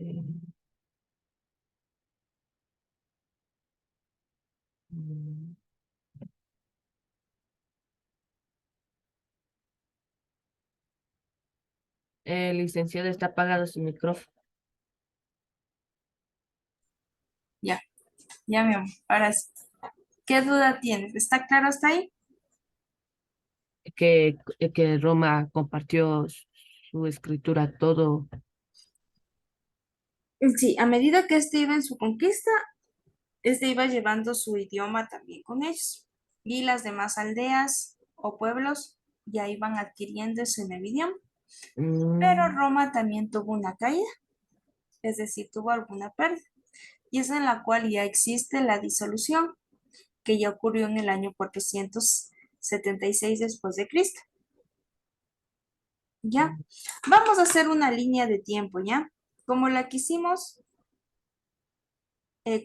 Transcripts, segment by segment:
Eh, mm, licenciado, está apagado su micrófono. Ya, ya mi amor. Ahora sí. ¿Qué duda tienes? ¿Está claro hasta ahí? Que Roma compartió su escritura todo. Sí, a medida que este iba en su conquista, este iba llevando su idioma también con ellos. Y las demás aldeas o pueblos ya iban adquiriendo ese nuevo idioma. Pero Mm, Roma también tuvo una caída, es decir, tuvo alguna pérdida. Y es en la cual ya existe la disolución, que ya ocurrió en el año 476 después de Cristo. ¿Ya? Vamos a hacer una línea de tiempo, ¿ya? Como la que hicimos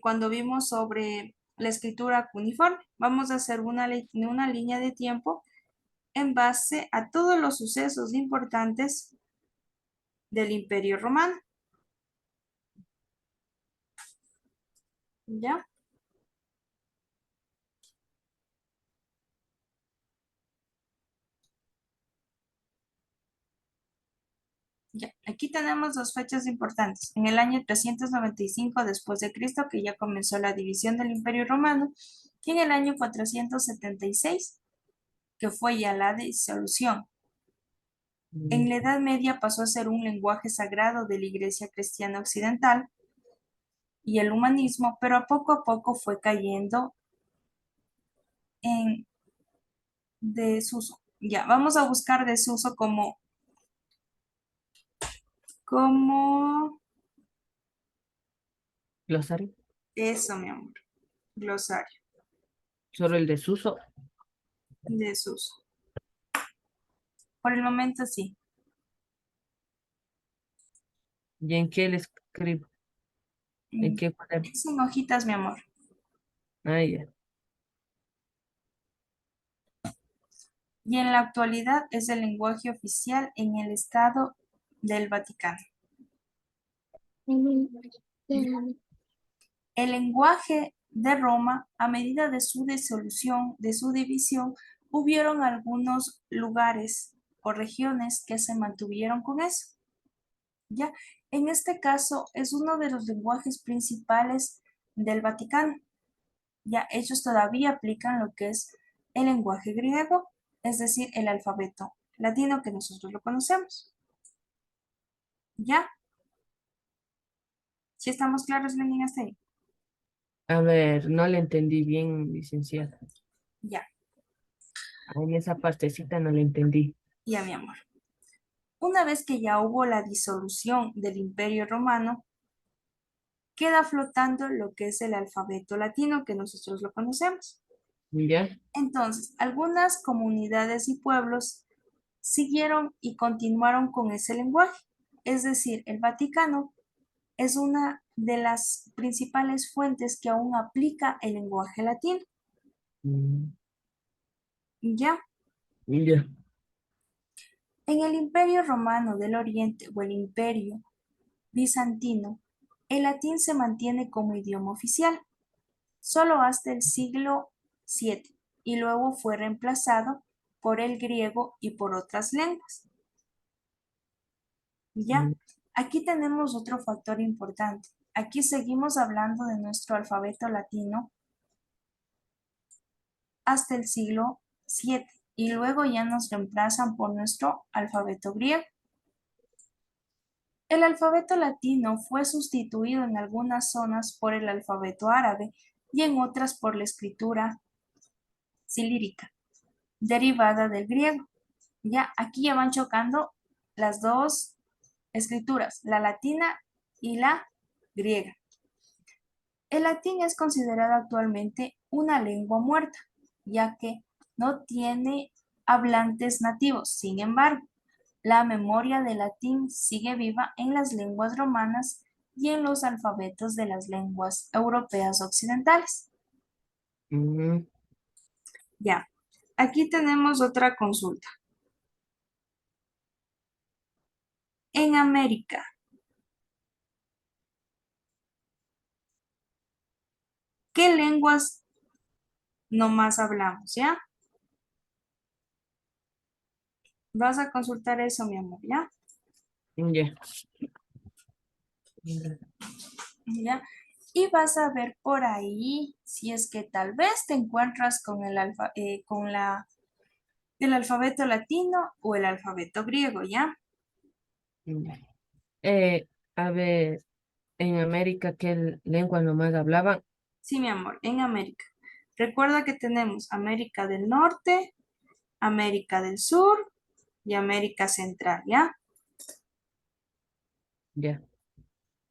cuando vimos sobre la escritura cuneiforme. Vamos a hacer una línea de tiempo en base a todos los sucesos importantes del Imperio Romano. ¿Ya? Ya. Aquí tenemos dos fechas importantes. En el año 395 después de Cristo, que ya comenzó la división del Imperio Romano, y en el año 476, que fue ya la disolución. En mm, la Edad Media pasó a ser un lenguaje sagrado de la Iglesia cristiana occidental y el humanismo, pero a poco fue cayendo en desuso. Ya, vamos a buscar desuso como glosario. eso, mi amor, glosario, Solo el desuso. desuso. Por el momento sí. ¿Y en qué le escribo? ¿En Mm, qué cuaderno? Es en hojitas, mi amor. Ah, ya. Y en la actualidad es el lenguaje oficial en el Estado del Vaticano. El lenguaje de Roma, a medida de su disolución, de su división, hubieron algunos lugares o regiones que se mantuvieron con eso. ¿Ya? En este caso es uno de los lenguajes principales del Vaticano. Ya ellos todavía aplican lo que es el lenguaje griego, es decir, el alfabeto latino que nosotros lo conocemos. ¿Ya? ¿Sí estamos claros, Lenin, hasta ahí? A ver, no le entendí bien, licenciada. Ya, Ahí esa partecita no la entendí. ya, mi amor. Una vez que ya hubo la disolución del Imperio Romano, queda flotando lo que es el alfabeto latino que nosotros lo conocemos. ¿Ya? Entonces, algunas comunidades y pueblos siguieron y continuaron con ese lenguaje. Es decir, el Vaticano es una de las principales fuentes que aún aplica el lenguaje latino. Mm, Ya, ya. en el Imperio Romano del Oriente o el Imperio Bizantino, el latín se mantiene como idioma oficial solo hasta el siglo VII y luego fue reemplazado por el griego y por otras lenguas. Ya, Mm, aquí tenemos otro factor importante. Aquí seguimos hablando de nuestro alfabeto latino hasta el siglo VII y luego ya nos reemplazan por nuestro alfabeto griego. El alfabeto latino fue sustituido en algunas zonas por el alfabeto árabe y en otras por la escritura cilírica, derivada del griego. Ya aquí ya van chocando las dos escrituras, la latina y la griega. El latín es considerado actualmente una lengua muerta, ya que no tiene hablantes nativos. Sin embargo, la memoria del latín sigue viva en las lenguas romanas y en los alfabetos de las lenguas europeas occidentales. mm, Ya, aquí tenemos otra consulta. En América, ¿Qué lenguas nomás hablamos, ya? Vas a consultar eso, mi amor, ¿ya? Ya. ¿Ya? Y vas a ver por ahí si es que tal vez te encuentras con el alfabeto latino o el alfabeto griego, ¿ya? Ya. Eh, a ver, en América, ¿qué lengua nomás hablaban? Sí, mi amor, en América. Recuerda que tenemos América del Norte, América del Sur y América Central, ¿ya? Ya.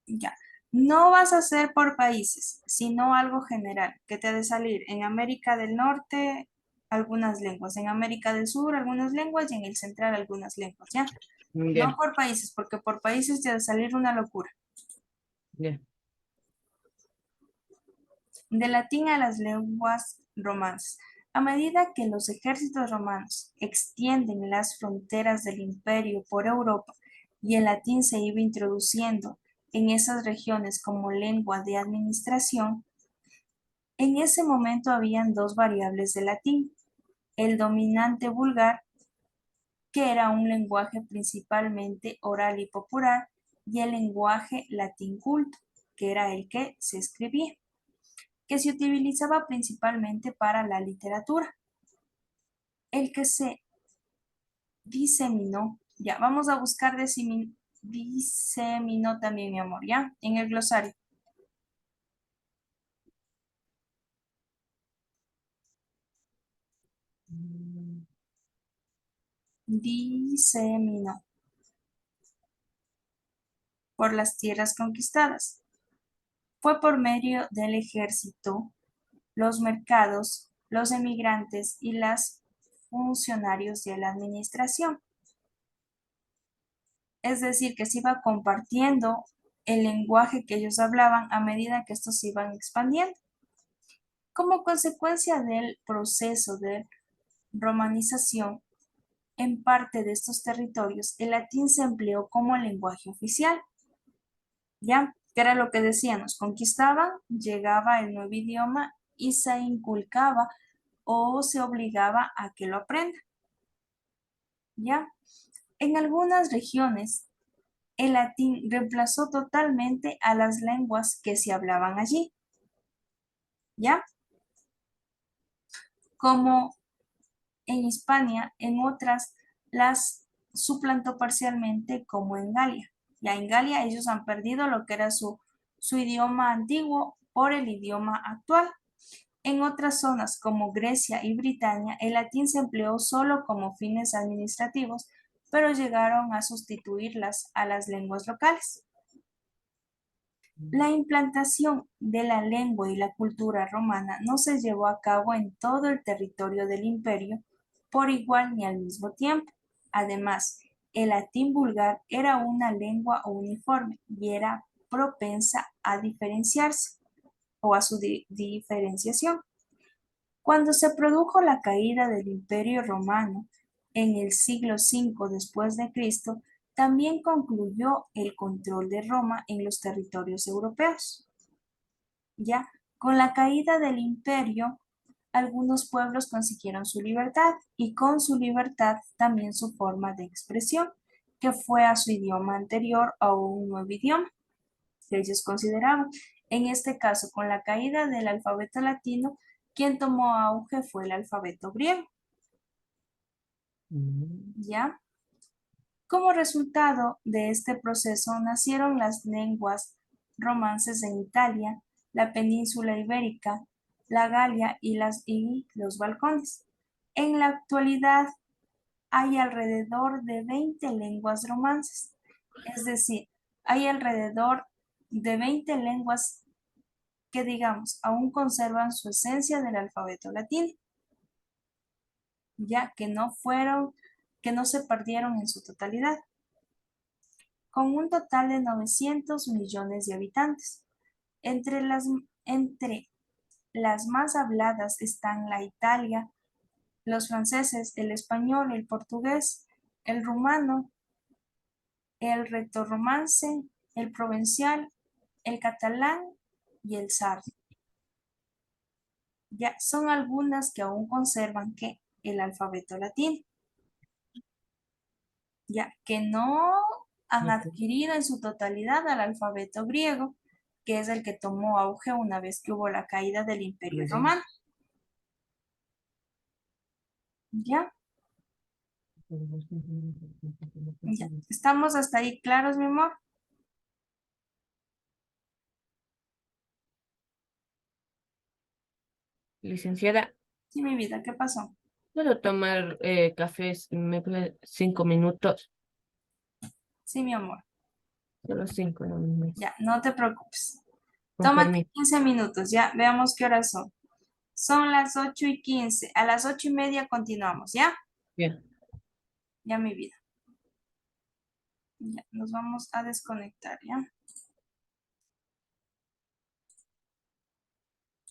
Ya. No vas a hacer por países, sino algo general, que te ha de salir en América del Norte algunas lenguas, en América del Sur algunas lenguas y en el Central algunas lenguas, ¿ya? No Ya. por países, porque por países te ha de salir una locura. Ya. De latín a las lenguas romanas. A medida que los ejércitos romanos extienden las fronteras del imperio por Europa y el latín se iba introduciendo en esas regiones como lengua de administración, en ese momento habían dos variables de latín, el dominante vulgar, que era un lenguaje principalmente oral y popular, y el lenguaje latín culto, que era el que se escribía, que se utilizaba principalmente para la literatura. El que se diseminó, ya, vamos a buscar diseminó también, mi amor, ya, en el glosario. Mm. Diseminó por las tierras conquistadas. Fue por medio del ejército, los mercados, los emigrantes y los funcionarios de la administración. Es decir, que se iba compartiendo el lenguaje que ellos hablaban a medida que estos se iban expandiendo. Como consecuencia del proceso de romanización, en parte de estos territorios, el latín se empleó como lenguaje oficial, ¿ya? Que era lo que decíamos, conquistaban, llegaba el nuevo idioma y se inculcaba o se obligaba a que lo aprenda, ¿ya? En algunas regiones, el latín reemplazó totalmente a las lenguas que se hablaban allí, ¿ya? Como en Hispania, en otras las suplantó parcialmente como en Galia. Ya en Galia ellos han perdido lo que era su idioma antiguo por el idioma actual. En otras zonas como Grecia y Britania, el latín se empleó solo como fines administrativos, pero llegaron a sustituirlas a las lenguas locales. La implantación de la lengua y la cultura romana no se llevó a cabo en todo el territorio del imperio por igual ni al mismo tiempo. Además, el latín vulgar era una lengua uniforme y era propensa a diferenciarse o a su diferenciación. Cuando se produjo la caída del Imperio Romano en el siglo V después de Cristo, también concluyó el control de Roma en los territorios europeos. Ya con la caída del imperio, algunos pueblos consiguieron su libertad y con su libertad también su forma de expresión, que fue a su idioma anterior a un nuevo idioma que ellos consideraban. En este caso, con la caída del alfabeto latino, quien tomó auge fue el alfabeto griego, Mm. ¿ya? Como resultado de este proceso nacieron las lenguas romances en Italia, la península ibérica, la Galia y los Balcanes. En la actualidad hay alrededor de 20 lenguas romances, es decir, hay alrededor de 20 lenguas que, digamos, aún conservan su esencia del alfabeto latino, ya que no se perdieron en su totalidad, con un total de 900 millones de habitantes. Entre las, entre las más habladas están la Italia, los franceses, el español, el portugués, el rumano, el retorromance, el provencial, el catalán y el sardo. Ya son algunas que aún conservan que el alfabeto latino, ya que no han Ok. adquirido en su totalidad al alfabeto griego, que es el que tomó auge una vez que hubo la caída del Imperio Romano. Ya, ya. ¿Estamos hasta ahí claros, mi amor? Licenciada, Sí, mi vida, ¿qué pasó? ¿puedo tomar café? ¿Me puede 5 minutos? Sí, mi amor. Solo 5, no más. Ya, no te preocupes. Con Tómate permiso. 15 minutos, ya, veamos qué horas son. Son las 8:15. A las 8:30 continuamos, ¿ya? Bien. Ya, mi vida. Ya, nos vamos a desconectar, ¿ya?